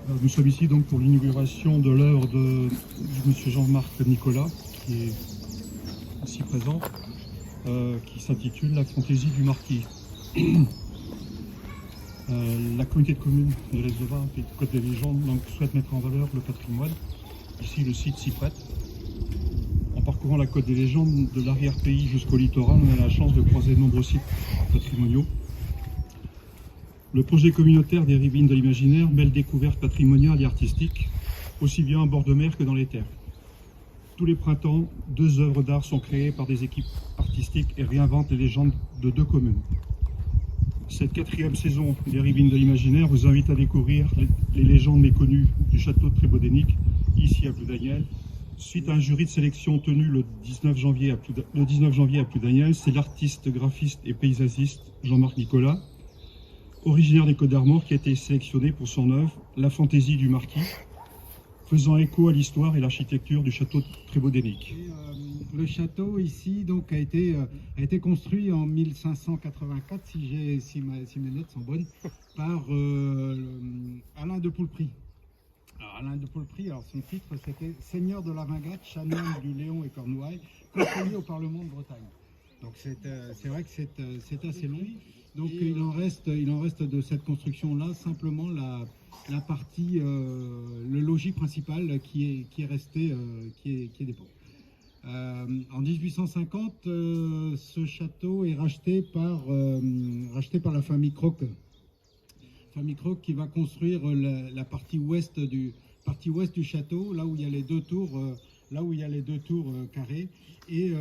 Nous sommes ici donc pour l'inauguration de l'œuvre de monsieur Jean-Marc Nicolas, qui est ici présent, qui s'intitule La fantaisie du marquis. La communauté de communes de l'Est-de-Var et du Côte des Légendes donc, souhaite mettre en valeur le patrimoine. Ici, le site s'y prête. En parcourant la Côte des Légendes, de l'arrière-pays jusqu'au littoral, on a la chance de croiser de nombreux sites patrimoniaux. Le projet communautaire des Ribines de l'Imaginaire mêle découvertes patrimoniales et artistiques, aussi bien à bord de mer que dans les terres. Tous les printemps, 2 œuvres d'art sont créées par des équipes artistiques et réinventent les légendes de 2 communes. Cette 4e saison des Ribines de l'Imaginaire vous invite à découvrir les légendes méconnues du château de Trébodénic, ici à Ploudaniel. Suite à un jury de sélection tenu le 19 janvier à Ploudaniel, c'est l'artiste, graphiste et paysagiste Jean-Marc Nicolas, originaire des Côtes d'Armor, qui a été sélectionné pour son œuvre La fantaisie du marquis, faisant écho à l'histoire et l'architecture du château de Trébodénic. Le château ici donc a été construit en 1584, si mes notes sont bonnes, par Alain de Poulpry. Alors, Alain de Poulpry, alors son titre c'était Seigneur de la Vingate, chanoine du Léon et Cornouailles, conseiller au Parlement de Bretagne. Donc c'est vrai que c'est assez long. Donc il en reste de cette construction-là simplement la partie, le logis principal qui est resté, qui est dépôt. En 1850, ce château est racheté par la famille Croc. Famille Croc qui va construire la partie ouest du château, là où il y a les 2 tours, carrées. Et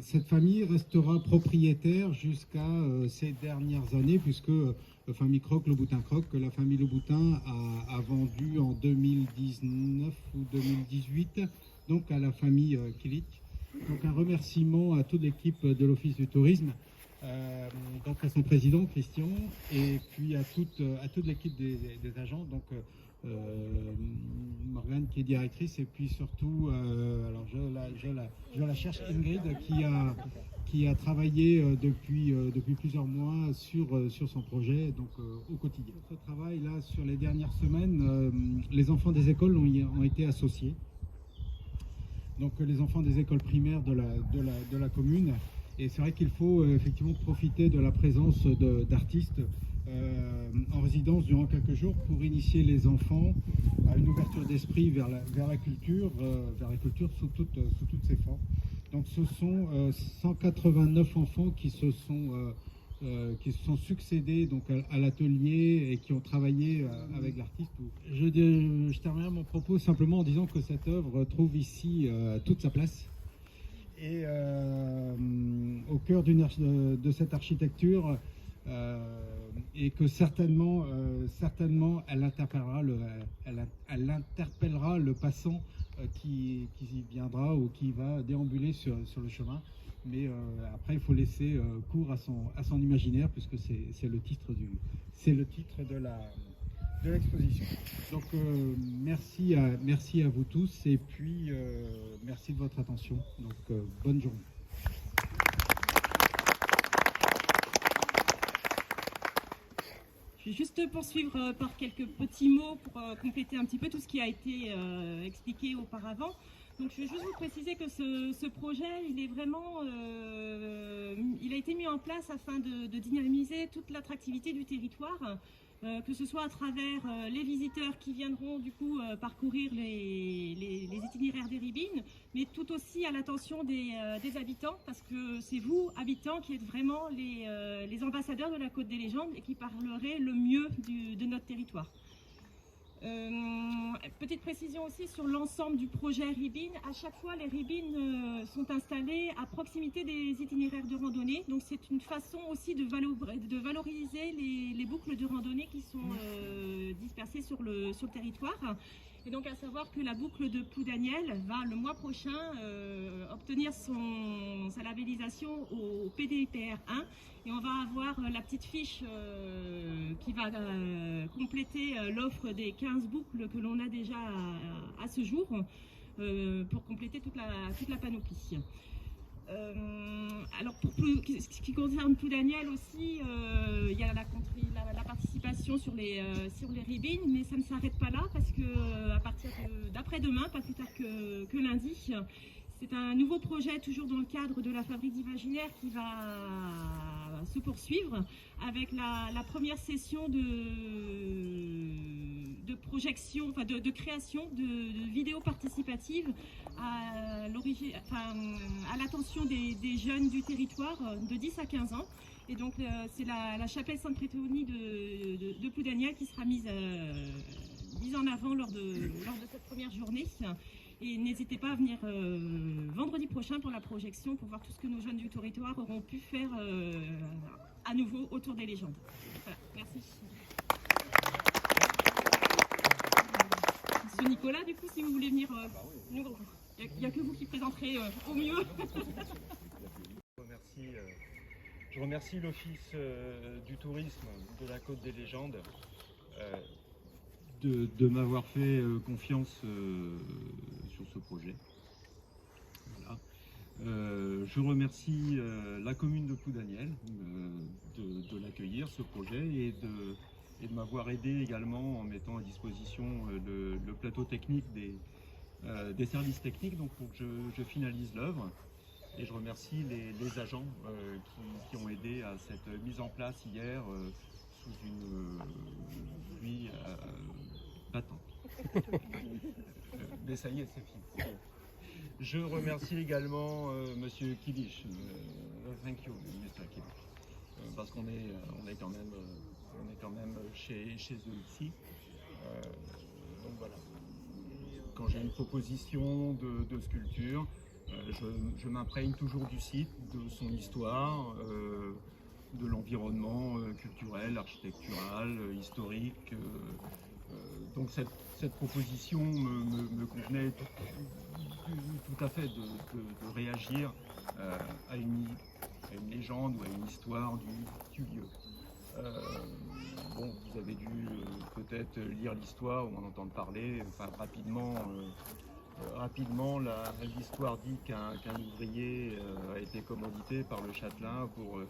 cette famille restera propriétaire jusqu'à ces dernières années, puisque la famille Croc, Le Boutin Croc, que la famille Le Boutin a vendu en 2019 ou 2018, donc à la famille Kilic. Donc un remerciement à toute l'équipe de l'Office du Tourisme, donc à son président Christian, et puis à toute l'équipe des agents, donc Morgane qui est directrice, et puis surtout, alors je la cherche, Ingrid qui a travaillé depuis plusieurs mois sur son projet, donc au quotidien. Ce travail là sur les dernières semaines, les enfants des écoles ont été associés. Donc les enfants des écoles primaires de la commune. Et c'est vrai qu'il faut effectivement profiter de la présence d'artistes en résidence durant quelques jours pour initier les enfants à une ouverture d'esprit vers la culture sous toutes ses formes. Donc ce sont 189 enfants qui se sont succédés donc à l'atelier et qui ont travaillé avec l'artiste. Je terminerai mon propos simplement en disant que cette œuvre trouve ici toute sa place. Et au cœur de cette architecture, et que certainement elle interpellera le passant qui viendra ou qui va déambuler sur le chemin. Mais après, il faut laisser cours à son imaginaire, puisque c'est le titre de l'exposition. Donc merci à vous tous, et puis merci de votre attention. Donc bonne journée. Je vais juste poursuivre par quelques petits mots pour compléter un petit peu tout ce qui a été expliqué auparavant. Donc je vais juste vous préciser que ce projet, il est vraiment, il a été mis en place afin de dynamiser toute l'attractivité du territoire, que ce soit à travers les visiteurs qui viendront du coup parcourir les itinéraires des Ribines, mais tout aussi à l'attention des habitants, parce que c'est vous, habitants, qui êtes vraiment les ambassadeurs de la Côte des Légendes et qui parlerez le mieux de notre territoire. Petite précision aussi sur l'ensemble du projet Ribines. À chaque fois, les Ribines sont installées à proximité des itinéraires de randonnée. Donc c'est une façon aussi de valoriser les boucles de randonnée qui sont dispersées sur le territoire. Et donc à savoir que la boucle de Ploudaniel va le mois prochain obtenir sa labellisation au PDPR 1. Et on va avoir la petite fiche qui va compléter l'offre des 15 boucles que l'on a déjà à ce jour pour compléter toute la panoplie. Alors pour ce qui concerne Ploudaniel aussi, il y a la participation sur les ribbings, mais ça ne s'arrête pas là parce que à partir d'après-demain, pas plus tard que lundi, c'est un nouveau projet toujours dans le cadre de la Fabrique d'Imaginaire qui va se poursuivre avec la première session de projection, enfin de création de vidéos participatives à l'attention des jeunes du territoire de 10 à 15 ans. Et donc c'est la chapelle Sainte-Trétonie de Ploudaniel qui sera mise en avant lors de cette première journée. Et n'hésitez pas à venir vendredi prochain pour la projection, pour voir tout ce que nos jeunes du territoire auront pu faire à nouveau autour des légendes. Voilà, merci. Monsieur Nicolas, du coup, si vous voulez venir, il n'y a que vous qui présenterez au mieux. Je remercie l'Office du tourisme de la Côte des Légendes de m'avoir fait confiance sur ce projet. Voilà. Je remercie la commune de Ploudaniel de l'accueillir, ce projet, et de m'avoir aidé également en mettant à disposition le plateau technique des services techniques donc pour que je finalise l'œuvre. Et je remercie les agents qui ont aidé à cette mise en place hier sous une pluie battante. Mais ça y est, c'est fini. Je remercie également Monsieur Kilich, thank you, Mr. Kilich, parce qu'on est quand même chez eux ici. Donc voilà. Quand j'ai une proposition de sculpture, je m'imprègne toujours du site, de son histoire, de l'environnement culturel, architectural, historique. Donc cette proposition me convenait tout à fait de réagir à une légende ou à une histoire du lieu. Bon, vous avez dû peut-être lire l'histoire ou en entendre parler, enfin rapidement, l'histoire dit qu'un ouvrier a été commandité par le châtelain pour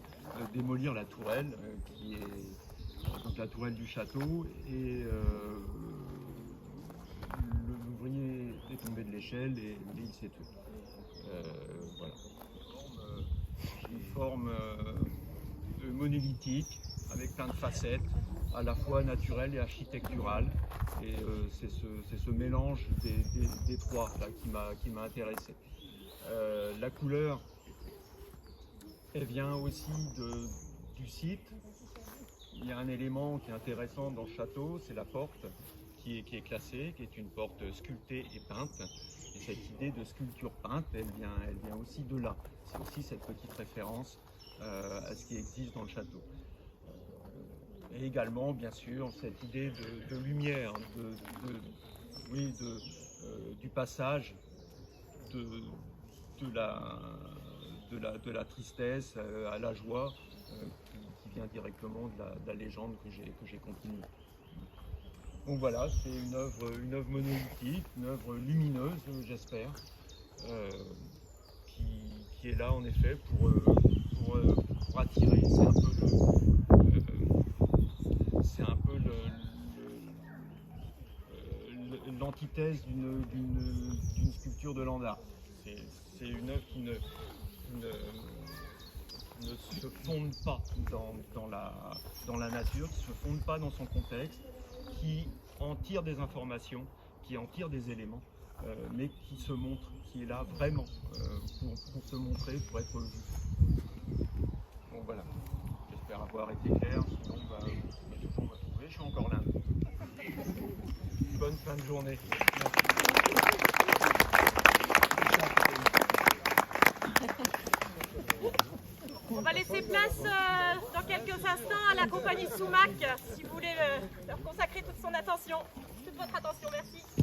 démolir la tourelle, qui est donc la tourelle du château, et l'ouvrier est tombé de l'échelle et il s'est tué. Voilà. Une forme monolithique avec plein de facettes, à la fois naturelles et architecturales. Et c'est ce mélange des trois là, qui m'a intéressé. La couleur, elle vient aussi du site. Il y a un élément qui est intéressant dans le château, c'est la porte qui est classée, qui est une porte sculptée et peinte. Et cette idée de sculpture peinte, elle vient aussi de là. C'est aussi cette petite référence à ce qui existe dans le château. Et également, bien sûr, cette idée de lumière, du passage de la tristesse à la joie, qui vient directement de la légende que j'ai contenue. Donc voilà, c'est une œuvre monolithique, une œuvre lumineuse, j'espère, qui est là en effet pour attirer. C'est un peu l'antithèse d'une sculpture de Landart. C'est une œuvre qui ne se fonde pas dans la nature, qui ne se fonde pas dans son contexte, qui en tire des informations, qui en tire des éléments, mais qui se montre, qui est là vraiment pour se montrer, pour être vu. Bon voilà, j'espère avoir été clair, sinon vous pouvez toujours me trouver, je suis encore là. Bonne fin de journée. On va laisser place dans quelques instants à la compagnie Soumac, si vous voulez leur consacrer toute votre attention. Merci.